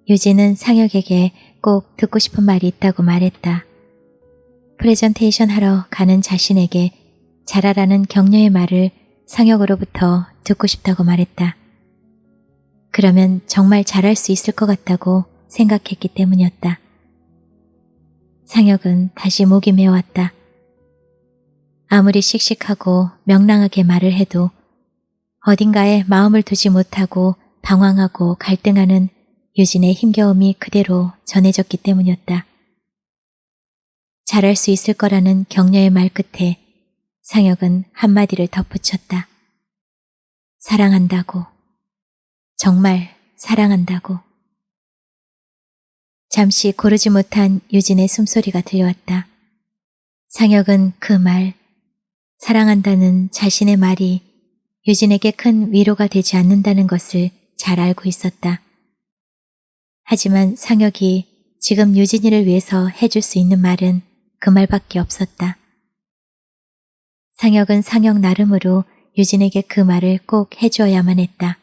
유진은 상혁에게 꼭 듣고 싶은 말이 있다고 말했다. 프레젠테이션 하러 가는 자신에게 잘하라는 격려의 말을 상혁으로부터 듣고 싶다고 말했다. 그러면 정말 잘할 수 있을 것 같다고 생각했기 때문이었다. 상혁은 다시 목이 메어왔다. 아무리 씩씩하고 명랑하게 말을 해도 어딘가에 마음을 두지 못하고 방황하고 갈등하는 유진의 힘겨움이 그대로 전해졌기 때문이었다. 잘할 수 있을 거라는 격려의 말 끝에 상혁은 한마디를 덧붙였다. 사랑한다고. 정말 사랑한다고. 잠시 고르지 못한 유진의 숨소리가 들려왔다. 상혁은 그 말, 사랑한다는 자신의 말이 유진에게 큰 위로가 되지 않는다는 것을 잘 알고 있었다. 하지만 상혁이 지금 유진이를 위해서 해줄 수 있는 말은 그 말밖에 없었다. 상혁은 상혁 나름으로 유진에게 그 말을 꼭 해주어야만 했다.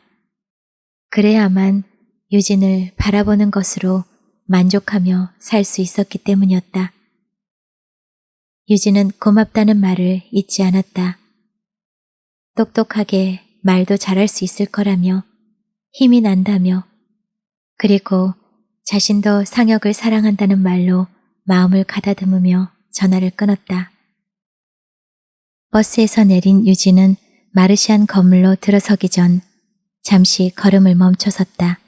그래야만 유진을 바라보는 것으로 만족하며 살 수 있었기 때문이었다. 유진은 고맙다는 말을 잊지 않았다. 똑똑하게 말도 잘할 수 있을 거라며 힘이 난다며 그리고 자신도 상혁을 사랑한다는 말로 마음을 가다듬으며 전화를 끊었다. 버스에서 내린 유진은 마르시안 건물로 들어서기 전 잠시 걸음을 멈춰섰다.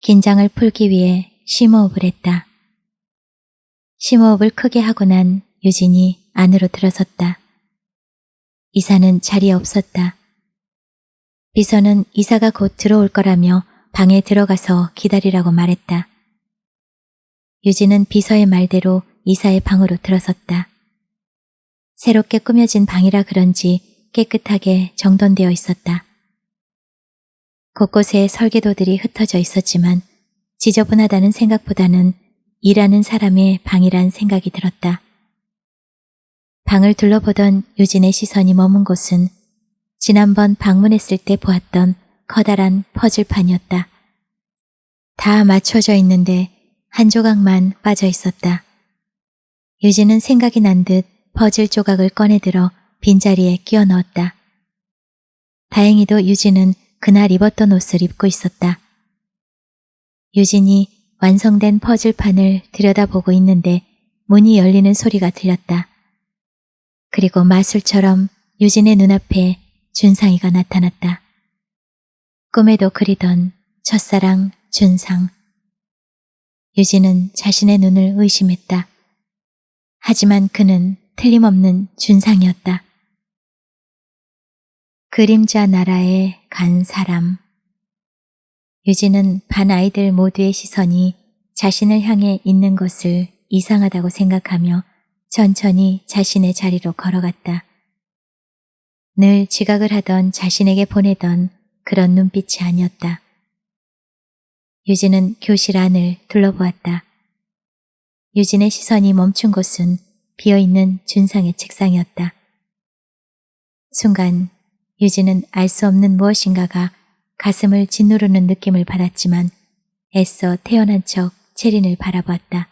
긴장을 풀기 위해 심호흡을 했다. 심호흡을 크게 하고 난 유진이 안으로 들어섰다. 이사는 자리에 없었다. 비서는 이사가 곧 들어올 거라며 방에 들어가서 기다리라고 말했다. 유진은 비서의 말대로 이사의 방으로 들어섰다. 새롭게 꾸며진 방이라 그런지 깨끗하게 정돈되어 있었다. 곳곳에 설계도들이 흩어져 있었지만 지저분하다는 생각보다는 일하는 사람의 방이란 생각이 들었다. 방을 둘러보던 유진의 시선이 머문 곳은 지난번 방문했을 때 보았던 커다란 퍼즐판이었다. 다 맞춰져 있는데 한 조각만 빠져 있었다. 유진은 생각이 난 듯 퍼즐 조각을 꺼내들어 빈자리에 끼워 넣었다. 다행히도 유진은 그날 입었던 옷을 입고 있었다. 유진이 완성된 퍼즐판을 들여다보고 있는데 문이 열리는 소리가 들렸다. 그리고 마술처럼 유진의 눈앞에 준상이가 나타났다. 꿈에도 그리던 첫사랑 준상. 유진은 자신의 눈을 의심했다. 하지만 그는 틀림없는 준상이었다. 그림자 나라에 간 사람. 유진은 반 아이들 모두의 시선이 자신을 향해 있는 것을 이상하다고 생각하며 천천히 자신의 자리로 걸어갔다. 늘 지각을 하던 자신에게 보내던 그런 눈빛이 아니었다. 유진은 교실 안을 둘러보았다. 유진의 시선이 멈춘 곳은 비어있는 준상의 책상이었다. 순간 유진은 알 수 없는 무엇인가가 가슴을 짓누르는 느낌을 받았지만 애써 태어난 척 채린을 바라보았다.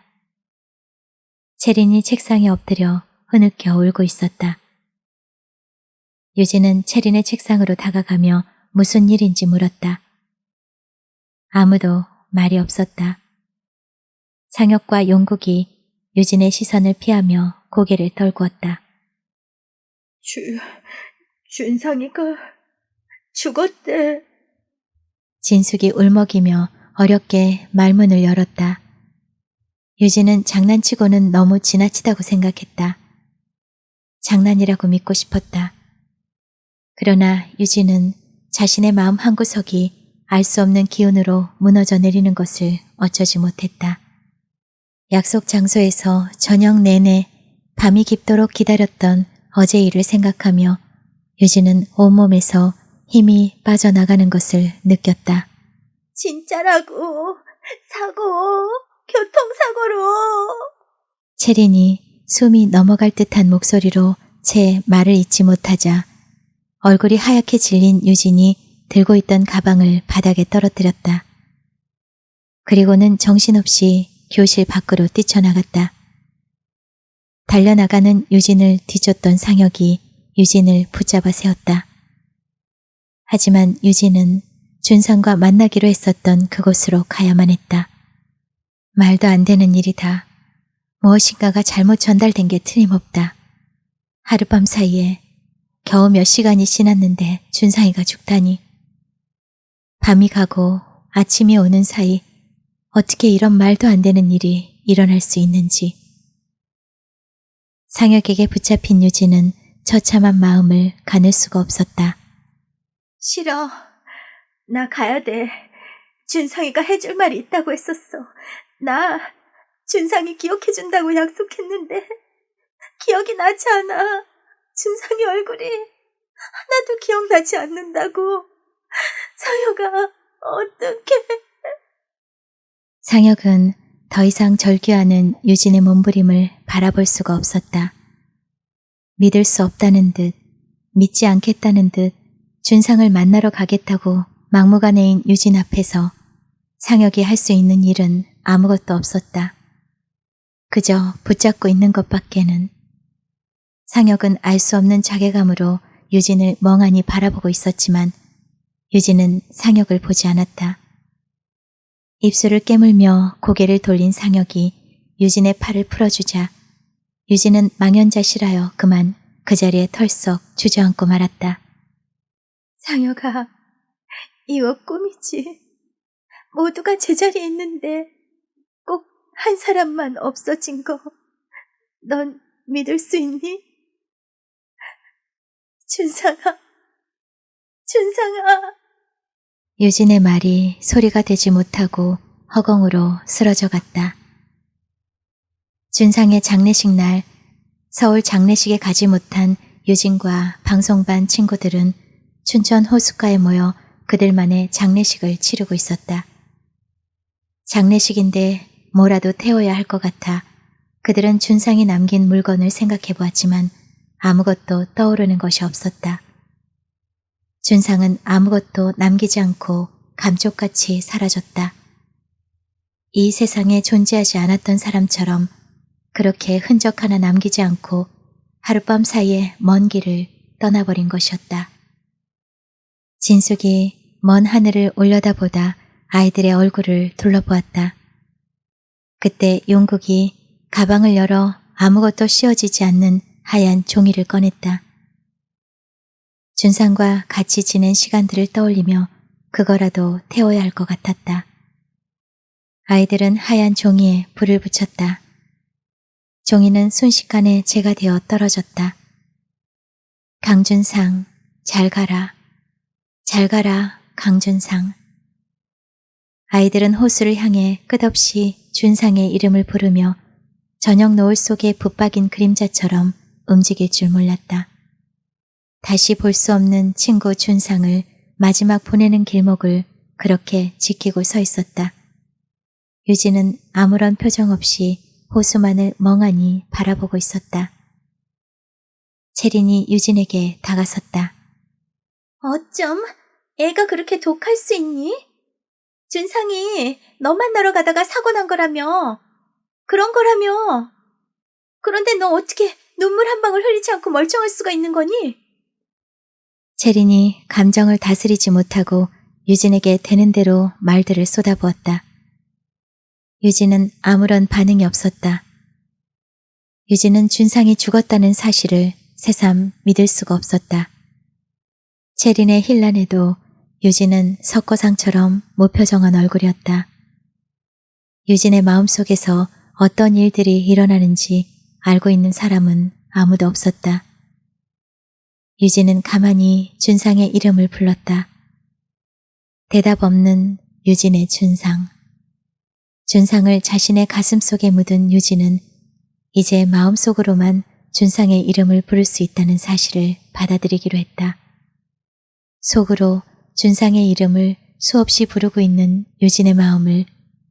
채린이 책상에 엎드려 흐느껴 울고 있었다. 유진은 채린의 책상으로 다가가며 무슨 일인지 물었다. 아무도 말이 없었다. 상혁과 용국이 유진의 시선을 피하며 고개를 떨구었다. 준상이가 죽었대. 진숙이 울먹이며 어렵게 말문을 열었다. 유진은 장난치고는 너무 지나치다고 생각했다. 장난이라고 믿고 싶었다. 그러나 유진은 자신의 마음 한구석이 알 수 없는 기운으로 무너져 내리는 것을 어쩌지 못했다. 약속 장소에서 저녁 내내 밤이 깊도록 기다렸던 어제 일을 생각하며 유진은 온몸에서 힘이 빠져나가는 것을 느꼈다. 진짜라고. 교통사고로. 체린이 숨이 넘어갈 듯한 목소리로 채 말을 잇지 못하자 얼굴이 하얗게 질린 유진이 들고 있던 가방을 바닥에 떨어뜨렸다. 그리고는 정신없이 교실 밖으로 뛰쳐나갔다. 달려나가는 유진을 뒤쫓던 상혁이 유진을 붙잡아 세웠다. 하지만 유진은 준상과 만나기로 했었던 그곳으로 가야만 했다. 말도 안 되는 일이다. 무엇인가가 잘못 전달된 게 틀림없다. 하룻밤 사이에 겨우 몇 시간이 지났는데 준상이가 죽다니. 밤이 가고 아침이 오는 사이 어떻게 이런 말도 안 되는 일이 일어날 수 있는지. 상혁에게 붙잡힌 유진은 처참한 마음을 가눌 수가 없었다. 싫어. 나 가야 돼. 준상이가 해줄 말이 있다고 했었어. 나 준상이 기억해준다고 약속했는데 기억이 나지 않아. 준상이 얼굴이 하나도 기억나지 않는다고. 상혁아, 어떡해. 상혁은 더 이상 절규하는 유진의 몸부림을 바라볼 수가 없었다. 믿을 수 없다는 듯, 믿지 않겠다는 듯 준상을 만나러 가겠다고 막무가내인 유진 앞에서 상혁이 할 수 있는 일은 아무것도 없었다. 그저 붙잡고 있는 것밖에는. 상혁은 알 수 없는 자괴감으로 유진을 멍하니 바라보고 있었지만 유진은 상혁을 보지 않았다. 입술을 깨물며 고개를 돌린 상혁이 유진의 팔을 풀어주자 유진은 망연자실하여 그만 그 자리에 털썩 주저앉고 말았다. 상혁아, 이거 꿈이지. 모두가 제자리에 있는데 꼭 한 사람만 없어진 거. 넌 믿을 수 있니? 준상아. 유진의 말이 소리가 되지 못하고 허공으로 쓰러져 갔다. 준상의 장례식 날 서울 장례식에 가지 못한 유진과 방송반 친구들은 춘천 호숫가에 모여 그들만의 장례식을 치르고 있었다. 장례식인데 뭐라도 태워야 할 것 같아 그들은 준상이 남긴 물건을 생각해 보았지만 아무것도 떠오르는 것이 없었다. 준상은 아무것도 남기지 않고 감쪽같이 사라졌다. 이 세상에 존재하지 않았던 사람처럼 그렇게 흔적 하나 남기지 않고 하룻밤 사이에 먼 길을 떠나버린 것이었다. 진숙이 먼 하늘을 올려다보다 아이들의 얼굴을 둘러보았다. 그때 용국이 가방을 열어 아무것도 씌워지지 않는 하얀 종이를 꺼냈다. 준상과 같이 지낸 시간들을 떠올리며 그거라도 태워야 할 것 같았다. 아이들은 하얀 종이에 불을 붙였다. 종이는 순식간에 재가 되어 떨어졌다. 강준상, 잘 가라. 잘 가라, 강준상. 아이들은 호수를 향해 끝없이 준상의 이름을 부르며 저녁 노을 속에 붙박인 그림자처럼 움직일 줄 몰랐다. 다시 볼 수 없는 친구 준상을 마지막 보내는 길목을 그렇게 지키고 서 있었다. 유진은 아무런 표정 없이 호수만을 멍하니 바라보고 있었다. 체린이 유진에게 다가섰다. 어쩜 애가 그렇게 독할 수 있니? 준상이 너 만나러 가다가 사고 난 거라며. 그런 거라며. 그런데 너 어떻게 눈물 한 방울 흘리지 않고 멀쩡할 수가 있는 거니? 체린이 감정을 다스리지 못하고 유진에게 되는 대로 말들을 쏟아부었다. 유진은 아무런 반응이 없었다. 유진은 준상이 죽었다는 사실을 새삼 믿을 수가 없었다. 체린의 힐난에도 유진은 석고상처럼 무표정한 얼굴이었다. 유진의 마음속에서 어떤 일들이 일어나는지 알고 있는 사람은 아무도 없었다. 유진은 가만히 준상의 이름을 불렀다. 대답 없는 유진의 준상. 준상을 자신의 가슴 속에 묻은 유진은 이제 마음속으로만 준상의 이름을 부를 수 있다는 사실을 받아들이기로 했다. 속으로 준상의 이름을 수없이 부르고 있는 유진의 마음을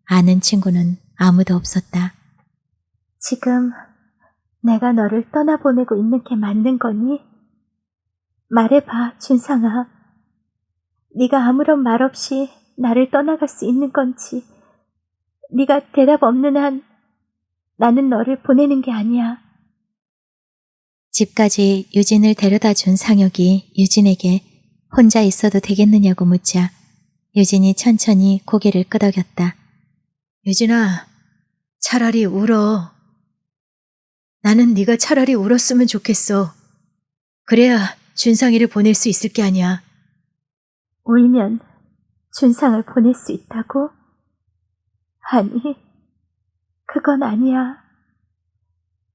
아는 친구는 아무도 없었다. 지금 내가 너를 떠나보내고 있는 게 맞는 거니? 말해봐, 준상아. 네가 아무런 말 없이 나를 떠나갈 수 있는 건지, 네가 대답 없는 한 나는 너를 보내는 게 아니야. 집까지 유진을 데려다 준 상혁이 유진에게 혼자 있어도 되겠느냐고 묻자 유진이 천천히 고개를 끄덕였다. 유진아, 차라리 울어. 나는 네가 차라리 울었으면 좋겠어. 그래야 준상이를 보낼 수 있을 게 아니야. 울면 준상을 보낼 수 있다고? 아니, 그건 아니야.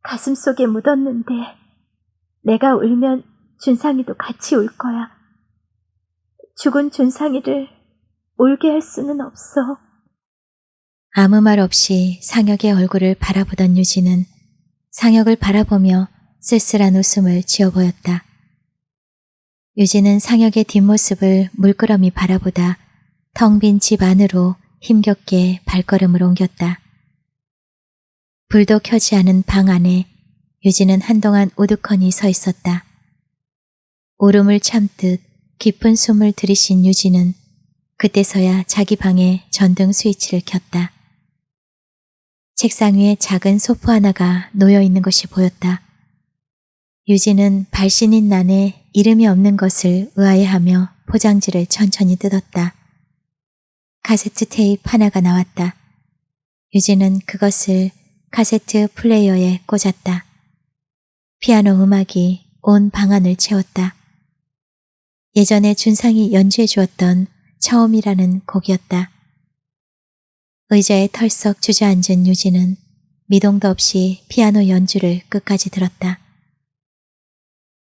가슴 속에 묻었는데 내가 울면 준상이도 같이 울 거야. 죽은 준상이를 울게 할 수는 없어. 아무 말 없이 상혁의 얼굴을 바라보던 유진은 상혁을 바라보며 쓸쓸한 웃음을 지어 보였다. 유진은 상혁의 뒷모습을 물끄러미 바라보다 텅 빈 집 안으로 힘겹게 발걸음을 옮겼다. 불도 켜지 않은 방 안에 유진은 한동안 우두커니 서 있었다. 울음을 참듯 깊은 숨을 들이신 유진은 그때서야 자기 방에 전등 스위치를 켰다. 책상 위에 작은 소프 하나가 놓여 있는 것이 보였다. 유진은 발신인 난에 이름이 없는 것을 의아해하며 포장지를 천천히 뜯었다. 카세트 테이프 하나가 나왔다. 유진은 그것을 카세트 플레이어에 꽂았다. 피아노 음악이 온 방안을 채웠다. 예전에 준상이 연주해 주었던 처음이라는 곡이었다. 의자에 털썩 주저앉은 유진은 미동도 없이 피아노 연주를 끝까지 들었다.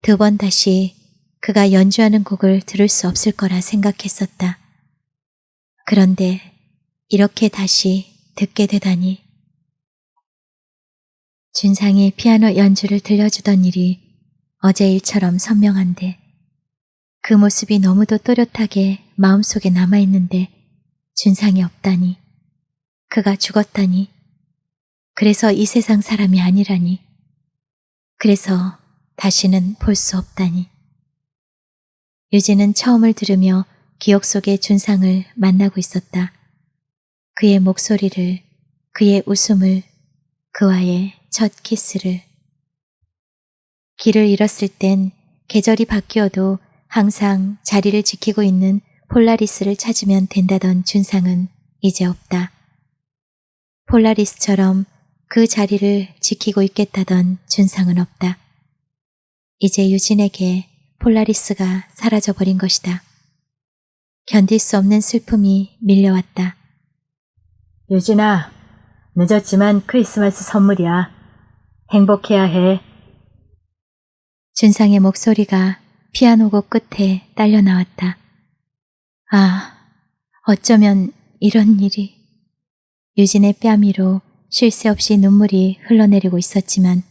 두 번 다시 그가 연주하는 곡을 들을 수 없을 거라 생각했었다. 그런데 이렇게 다시 듣게 되다니. 준상이 피아노 연주를 들려주던 일이 어제 일처럼 선명한데 그 모습이 너무도 또렷하게 마음속에 남아있는데 준상이 없다니. 그가 죽었다니. 그래서 이 세상 사람이 아니라니. 그래서 다시는 볼 수 없다니. 유진은 처음을 들으며 기억 속의 준상을 만나고 있었다. 그의 목소리를, 그의 웃음을, 그와의 첫 키스를. 길을 잃었을 땐 계절이 바뀌어도 항상 자리를 지키고 있는 폴라리스를 찾으면 된다던 준상은 이제 없다. 폴라리스처럼 그 자리를 지키고 있겠다던 준상은 없다. 이제 유진에게 폴라리스가 사라져버린 것이다. 견딜 수 없는 슬픔이 밀려왔다. 유진아, 늦었지만 크리스마스 선물이야. 행복해야 해. 준상의 목소리가 피아노곡 끝에 딸려 나왔다. 아, 어쩌면 이런 일이. 유진의 뺨 위로 쉴 새 없이 눈물이 흘러내리고 있었지만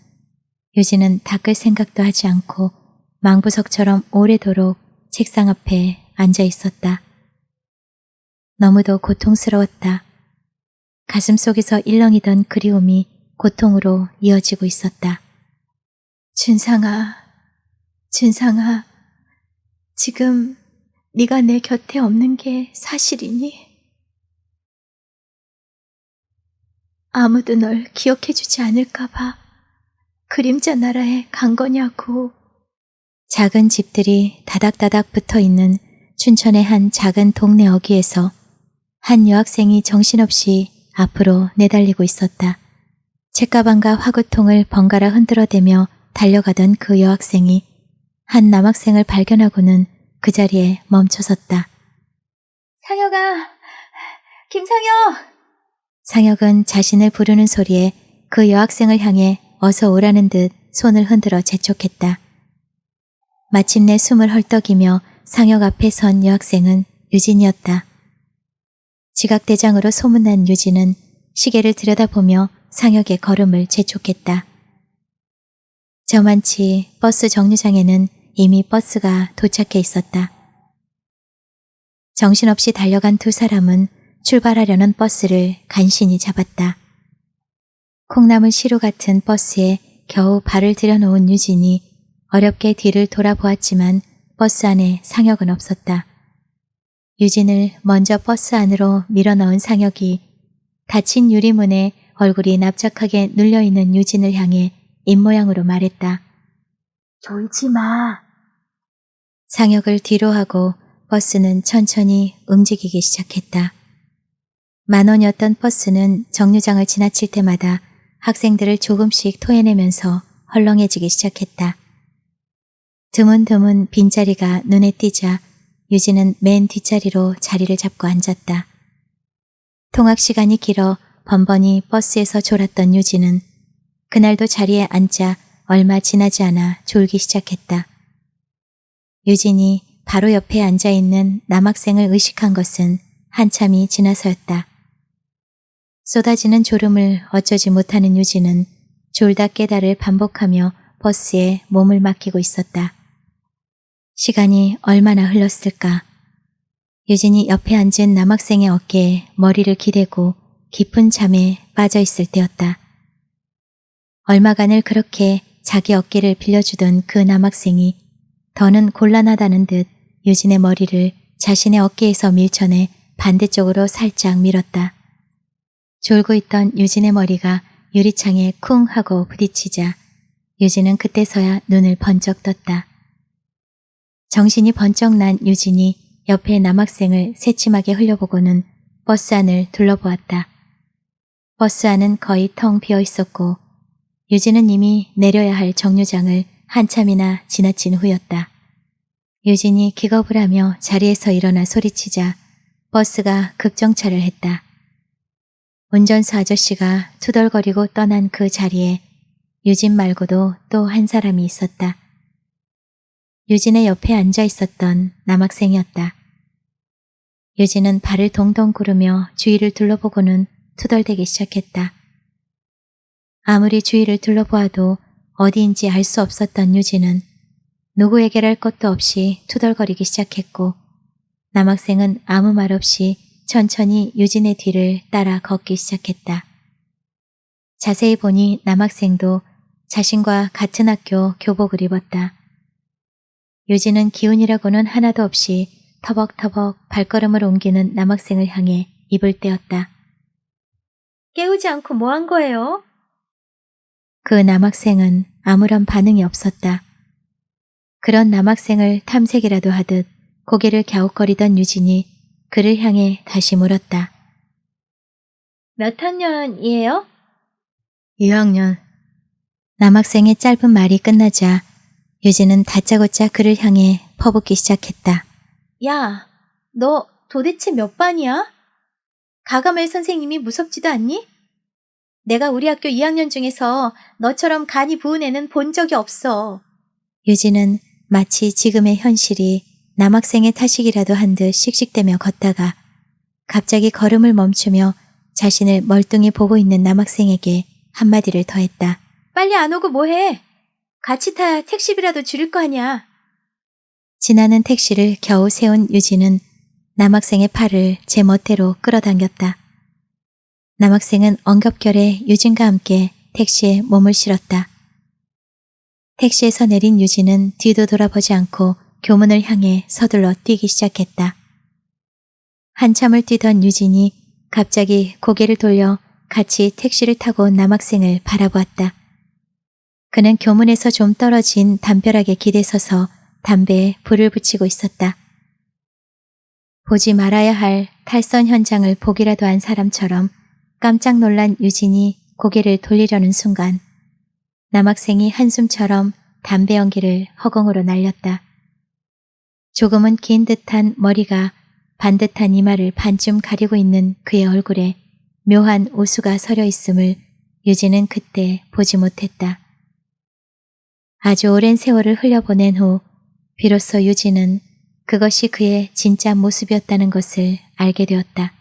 유진은 닦을 생각도 하지 않고 망부석처럼 오래도록 책상 앞에 앉아 있었다. 너무도 고통스러웠다. 가슴 속에서 일렁이던 그리움이 고통으로 이어지고 있었다. 준상아, 준상아, 지금 네가 내 곁에 없는 게 사실이니? 아무도 널 기억해주지 않을까봐 그림자 나라에 간 거냐고. 작은 집들이 다닥다닥 붙어있는 춘천의 한 작은 동네 어귀에서 한 여학생이 정신없이 앞으로 내달리고 있었다. 책가방과 화구통을 번갈아 흔들어대며 달려가던 그 여학생이 한 남학생을 발견하고는 그 자리에 멈춰섰다. 상혁아, 김상혁! 상혁은 자신을 부르는 소리에 그 여학생을 향해 어서 오라는 듯 손을 흔들어 재촉했다. 마침내 숨을 헐떡이며 상혁 앞에 선 여학생은 유진이었다. 지각대장으로 소문난 유진은 시계를 들여다보며 상혁의 걸음을 재촉했다. 저만치 버스 정류장에는 이미 버스가 도착해 있었다. 정신없이 달려간 두 사람은 출발하려는 버스를 간신히 잡았다. 콩나물 시루 같은 버스에 겨우 발을 들여놓은 유진이 어렵게 뒤를 돌아보았지만 버스 안에 상혁은 없었다. 유진을 먼저 버스 안으로 밀어넣은 상혁이 닫힌 유리문에 얼굴이 납작하게 눌려있는 유진을 향해 입모양으로 말했다. 졸지 마. 상혁을 뒤로 하고 버스는 천천히 움직이기 시작했다. 10,000원이었던 버스는 정류장을 지나칠 때마다 학생들을 조금씩 토해내면서 헐렁해지기 시작했다. 드문드문 빈자리가 눈에 띄자 유진은 맨 뒷자리로 자리를 잡고 앉았다. 통학 시간이 길어 번번이 버스에서 졸았던 유진은 그날도 자리에 앉자 얼마 지나지 않아 졸기 시작했다. 유진이 바로 옆에 앉아있는 남학생을 의식한 것은 한참이 지나서였다. 쏟아지는 졸음을 어쩌지 못하는 유진은 졸다 깨다를 반복하며 버스에 몸을 맡기고 있었다. 시간이 얼마나 흘렀을까. 유진이 옆에 앉은 남학생의 어깨에 머리를 기대고 깊은 잠에 빠져 있을 때였다. 얼마간을 그렇게 자기 어깨를 빌려주던 그 남학생이 더는 곤란하다는 듯 유진의 머리를 자신의 어깨에서 밀쳐내 반대쪽으로 살짝 밀었다. 졸고 있던 유진의 머리가 유리창에 쿵 하고 부딪히자 유진은 그때서야 눈을 번쩍 떴다. 정신이 번쩍 난 유진이 옆에 남학생을 새침하게 흘려보고는 버스 안을 둘러보았다. 버스 안은 거의 텅 비어 있었고 유진은 이미 내려야 할 정류장을 한참이나 지나친 후였다. 유진이 기겁을 하며 자리에서 일어나 소리치자 버스가 급정차를 했다. 운전사 아저씨가 투덜거리고 떠난 그 자리에 유진 말고도 또 한 사람이 있었다. 유진의 옆에 앉아 있었던 남학생이었다. 유진은 발을 동동 구르며 주위를 둘러보고는 투덜대기 시작했다. 아무리 주위를 둘러보아도 어디인지 알 수 없었던 유진은 누구에게랄 것도 없이 투덜거리기 시작했고 남학생은 아무 말 없이 천천히 유진의 뒤를 따라 걷기 시작했다. 자세히 보니 남학생도 자신과 같은 학교 교복을 입었다. 유진은 기운이라고는 하나도 없이 터벅터벅 발걸음을 옮기는 남학생을 향해 입을 떼었다. 깨우지 않고 뭐 한 거예요? 그 남학생은 아무런 반응이 없었다. 그런 남학생을 탐색이라도 하듯 고개를 갸웃거리던 유진이 그를 향해 다시 물었다. 몇 학년이에요? 2학년. 남학생의 짧은 말이 끝나자 유진은 다짜고짜 그를 향해 퍼붓기 시작했다. 야, 너 도대체 몇 반이야? 가가멜 선생님이 무섭지도 않니? 내가 우리 학교 2학년 중에서 너처럼 간이 부은 애는 본 적이 없어. 유진은 마치 지금의 현실이 남학생의 탓이기라도 한 듯 씩씩대며 걷다가 갑자기 걸음을 멈추며 자신을 멀뚱히 보고 있는 남학생에게 한마디를 더했다. 빨리 안 오고 뭐해? 같이 타야 택시비라도 줄일 거 아니야. 지나는 택시를 겨우 세운 유진은 남학생의 팔을 제 멋대로 끌어당겼다. 남학생은 엉겁결에 유진과 함께 택시에 몸을 실었다. 택시에서 내린 유진은 뒤도 돌아보지 않고 교문을 향해 서둘러 뛰기 시작했다. 한참을 뛰던 유진이 갑자기 고개를 돌려 같이 택시를 타고 온 남학생을 바라보았다. 그는 교문에서 좀 떨어진 담벼락에 기대서서 담배에 불을 붙이고 있었다. 보지 말아야 할 탈선 현장을 보기라도 한 사람처럼 깜짝 놀란 유진이 고개를 돌리려는 순간 남학생이 한숨처럼 담배 연기를 허공으로 날렸다. 조금은 긴 듯한 머리가 반듯한 이마를 반쯤 가리고 있는 그의 얼굴에 묘한 우수가 서려 있음을 유진은 그때 보지 못했다. 아주 오랜 세월을 흘려보낸 후 비로소 유진은 그것이 그의 진짜 모습이었다는 것을 알게 되었다.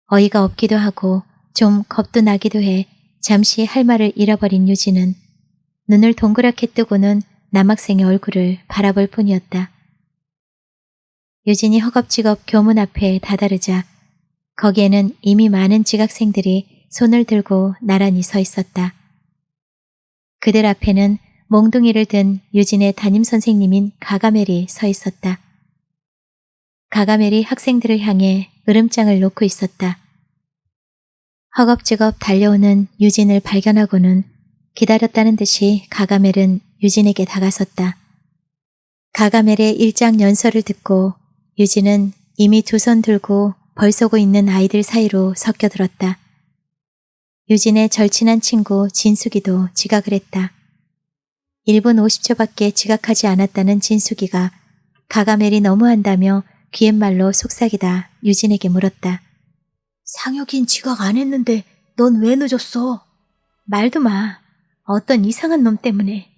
어이가 없기도 하고 좀 겁도 나기도 해 잠시 할 말을 잃어버린 유진은 눈을 동그랗게 뜨고는 남학생의 얼굴을 바라볼 뿐이었다. 유진이 허겁지겁 교문 앞에 다다르자 거기에는 이미 많은 지각생들이 손을 들고 나란히 서 있었다. 그들 앞에는 몽둥이를 든 유진의 담임선생님인 가가멜이 서 있었다. 가가멜이 학생들을 향해 으름장을 놓고 있었다. 허겁지겁 달려오는 유진을 발견하고는 기다렸다는 듯이 가가멜은 유진에게 다가섰다. 가가멜의 일장 연설을 듣고 유진은 이미 두 손 들고 벌쏘고 있는 아이들 사이로 섞여들었다. 유진의 절친한 친구 진숙이도 지각을 했다. 1분 50초밖에 지각하지 않았다는 진숙이가 가가멜이 너무한다며 귀옛말로 속삭이다 유진에게 물었다. 상혁인 지각 안 했는데 넌 왜 늦었어? 말도 마. 어떤 이상한 놈 때문에.